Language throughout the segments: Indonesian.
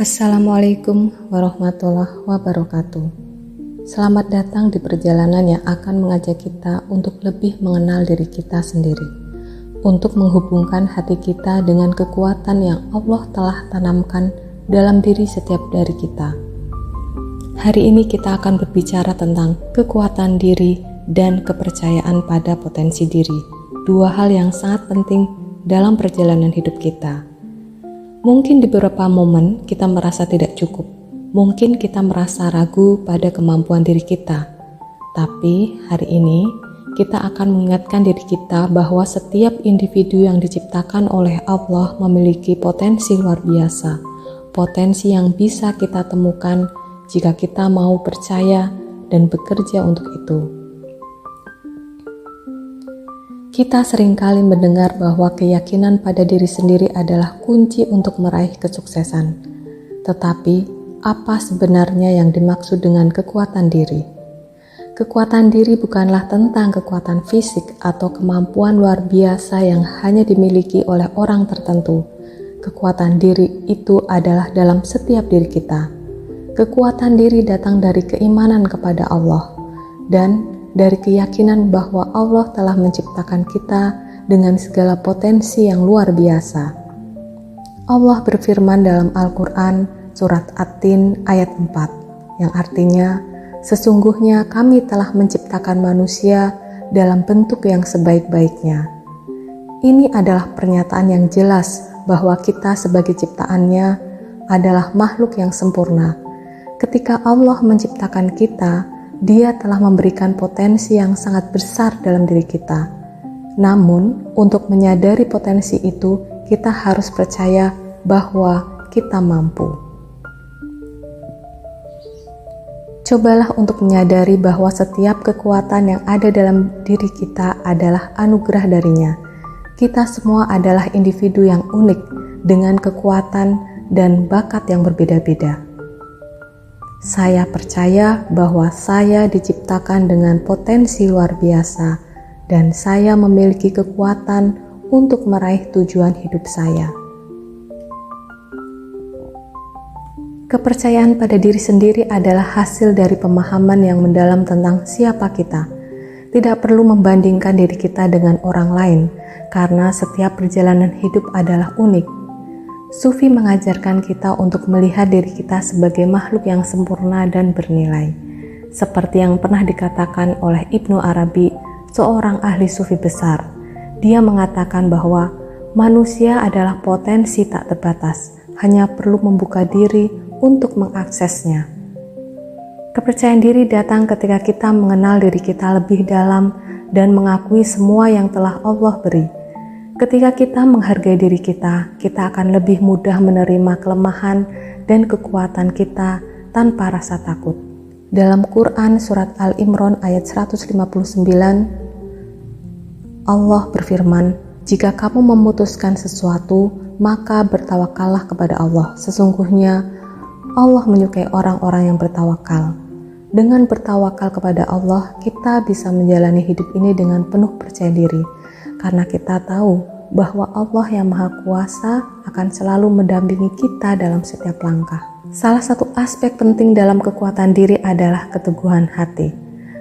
Assalamualaikum warahmatullahi wabarakatuh. Selamat datang di perjalanan yang akan mengajak kita untuk lebih mengenal diri kita sendiri, untuk menghubungkan hati kita dengan kekuatan yang Allah telah tanamkan dalam diri setiap dari kita. Hari ini kita akan berbicara tentang kekuatan diri dan kepercayaan pada potensi diri, dua hal yang sangat penting dalam perjalanan hidup kita. Mungkin di beberapa momen kita merasa tidak cukup. Mungkin kita merasa ragu pada kemampuan diri kita. Tapi hari ini kita akan mengingatkan diri kita bahwa setiap individu yang diciptakan oleh Allah memiliki potensi luar biasa. Potensi yang bisa kita temukan jika kita mau percaya dan bekerja untuk itu. Kita seringkali mendengar bahwa keyakinan pada diri sendiri adalah kunci untuk meraih kesuksesan. Tetapi, apa sebenarnya yang dimaksud dengan kekuatan diri? Kekuatan diri bukanlah tentang kekuatan fisik atau kemampuan luar biasa yang hanya dimiliki oleh orang tertentu. Kekuatan diri itu adalah dalam setiap diri kita. Kekuatan diri datang dari keimanan kepada Allah dan dari keyakinan bahwa Allah telah menciptakan kita dengan segala potensi yang luar biasa. Allah berfirman dalam Al-Quran surat At-Tin ayat 4, yang artinya, sesungguhnya kami telah menciptakan manusia dalam bentuk yang sebaik-baiknya. Ini adalah pernyataan yang jelas bahwa kita sebagai ciptaannya adalah makhluk yang sempurna. Ketika Allah menciptakan kita, Dia telah memberikan potensi yang sangat besar dalam diri kita. Namun, untuk menyadari potensi itu, kita harus percaya bahwa kita mampu. Cobalah untuk menyadari bahwa setiap kekuatan yang ada dalam diri kita adalah anugerah darinya. Kita semua adalah individu yang unik dengan kekuatan dan bakat yang berbeda-beda. Saya percaya bahwa saya diciptakan dengan potensi luar biasa dan saya memiliki kekuatan untuk meraih tujuan hidup saya. Kepercayaan pada diri sendiri adalah hasil dari pemahaman yang mendalam tentang siapa kita. Tidak perlu membandingkan diri kita dengan orang lain, karena setiap perjalanan hidup adalah unik. Sufi mengajarkan kita untuk melihat diri kita sebagai makhluk yang sempurna dan bernilai. Seperti yang pernah dikatakan oleh Ibnu Arabi, seorang ahli sufi besar. Dia mengatakan bahwa manusia adalah potensi tak terbatas, hanya perlu membuka diri untuk mengaksesnya. Kepercayaan diri datang ketika kita mengenal diri kita lebih dalam dan mengakui semua yang telah Allah beri. Ketika kita menghargai diri kita, kita akan lebih mudah menerima kelemahan dan kekuatan kita tanpa rasa takut. Dalam Quran surat Al-Imran ayat 159, Allah berfirman, "Jika kamu memutuskan sesuatu, maka bertawakallah kepada Allah. Sesungguhnya Allah menyukai orang-orang yang bertawakal." Dengan bertawakal kepada Allah, kita bisa menjalani hidup ini dengan penuh percaya diri, karena kita tahu bahwa Allah yang Maha Kuasa akan selalu mendampingi kita dalam setiap langkah. Salah satu aspek penting dalam kekuatan diri adalah keteguhan hati.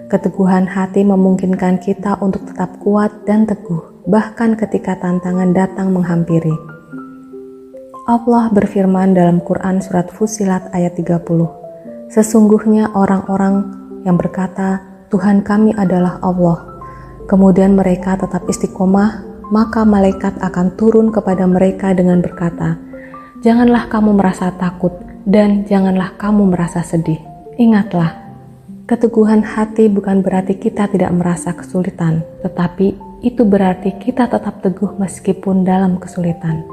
Keteguhan hati memungkinkan kita untuk tetap kuat dan teguh, bahkan ketika tantangan datang menghampiri. Allah berfirman dalam Quran surat Fussilat ayat 30, "Sesungguhnya orang-orang yang berkata, Tuhan kami adalah Allah, kemudian mereka tetap istiqomah, maka malaikat akan turun kepada mereka dengan berkata, janganlah kamu merasa takut dan janganlah kamu merasa sedih. Ingatlah, keteguhan hati bukan berarti kita tidak merasa kesulitan, tetapi itu berarti kita tetap teguh meskipun dalam kesulitan.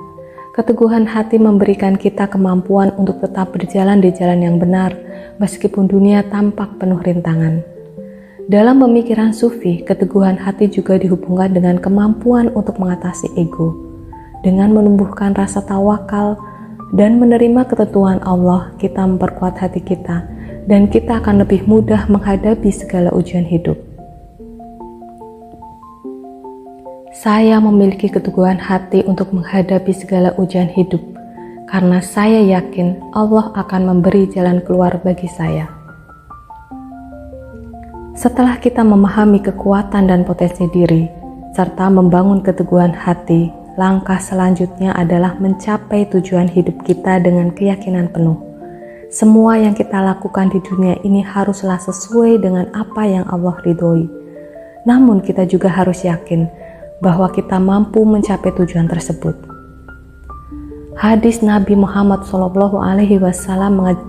Keteguhan hati memberikan kita kemampuan untuk tetap berjalan di jalan yang benar, meskipun dunia tampak penuh rintangan. Dalam pemikiran sufi, keteguhan hati juga dihubungkan dengan kemampuan untuk mengatasi ego. Dengan menumbuhkan rasa tawakal dan menerima ketentuan Allah, kita memperkuat hati kita dan kita akan lebih mudah menghadapi segala ujian hidup. Saya memiliki keteguhan hati untuk menghadapi segala ujian hidup. karena saya yakin Allah akan memberi jalan keluar bagi saya. Setelah kita memahami kekuatan dan potensi diri, serta membangun keteguhan hati, langkah selanjutnya adalah mencapai tujuan hidup kita dengan keyakinan penuh. Semua yang kita lakukan di dunia ini haruslah sesuai dengan apa yang Allah ridhoi. Namun kita juga harus yakin bahwa kita mampu mencapai tujuan tersebut. Hadis Nabi Muhammad SAW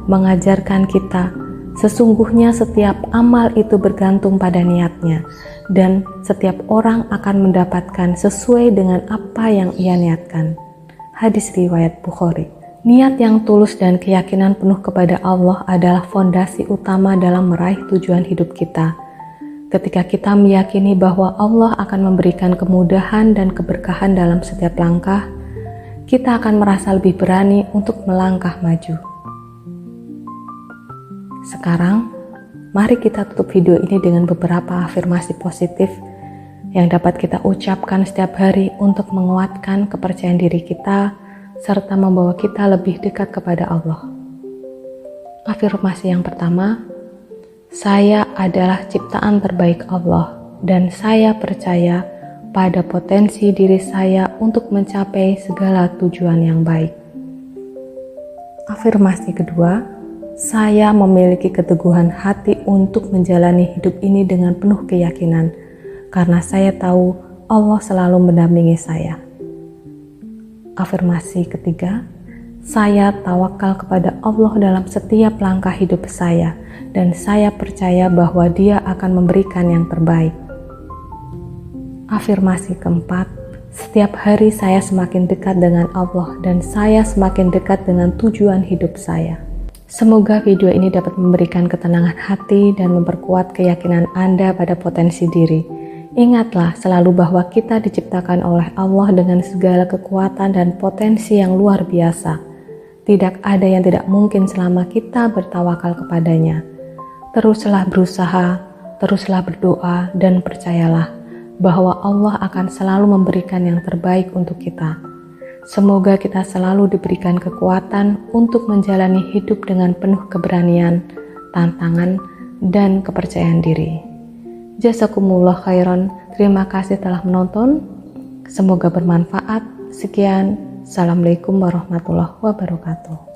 mengajarkan kita, sesungguhnya setiap amal itu bergantung pada niatnya, dan setiap orang akan mendapatkan sesuai dengan apa yang ia niatkan. Hadis riwayat Bukhari. Niat yang tulus dan keyakinan penuh kepada Allah adalah fondasi utama dalam meraih tujuan hidup kita. Ketika kita meyakini bahwa Allah akan memberikan kemudahan dan keberkahan dalam setiap langkah, kita akan merasa lebih berani untuk melangkah maju. Sekarang, mari kita tutup video ini dengan beberapa afirmasi positif yang dapat kita ucapkan setiap hari untuk menguatkan kepercayaan diri kita serta membawa kita lebih dekat kepada Allah. Afirmasi yang pertama, saya adalah ciptaan terbaik Allah dan saya percaya pada potensi diri saya untuk mencapai segala tujuan yang baik. Afirmasi kedua, saya memiliki keteguhan hati untuk menjalani hidup ini dengan penuh keyakinan, karena saya tahu Allah selalu mendampingi saya. Afirmasi ketiga, saya tawakal kepada Allah dalam setiap langkah hidup saya, dan saya percaya bahwa Dia akan memberikan yang terbaik. Afirmasi keempat, setiap hari saya semakin dekat dengan Allah dan saya semakin dekat dengan tujuan hidup saya. Semoga video ini dapat memberikan ketenangan hati dan memperkuat keyakinan Anda pada potensi diri. Ingatlah selalu bahwa kita diciptakan oleh Allah dengan segala kekuatan dan potensi yang luar biasa. Tidak ada yang tidak mungkin selama kita bertawakal kepadanya. Teruslah berusaha, teruslah berdoa, dan percayalah bahwa Allah akan selalu memberikan yang terbaik untuk kita. Semoga kita selalu diberikan kekuatan untuk menjalani hidup dengan penuh keberanian, tantangan, dan kepercayaan diri. Jazakumullah khairan. Terima kasih telah menonton. Semoga bermanfaat. Sekian. Assalamualaikum warahmatullahi wabarakatuh.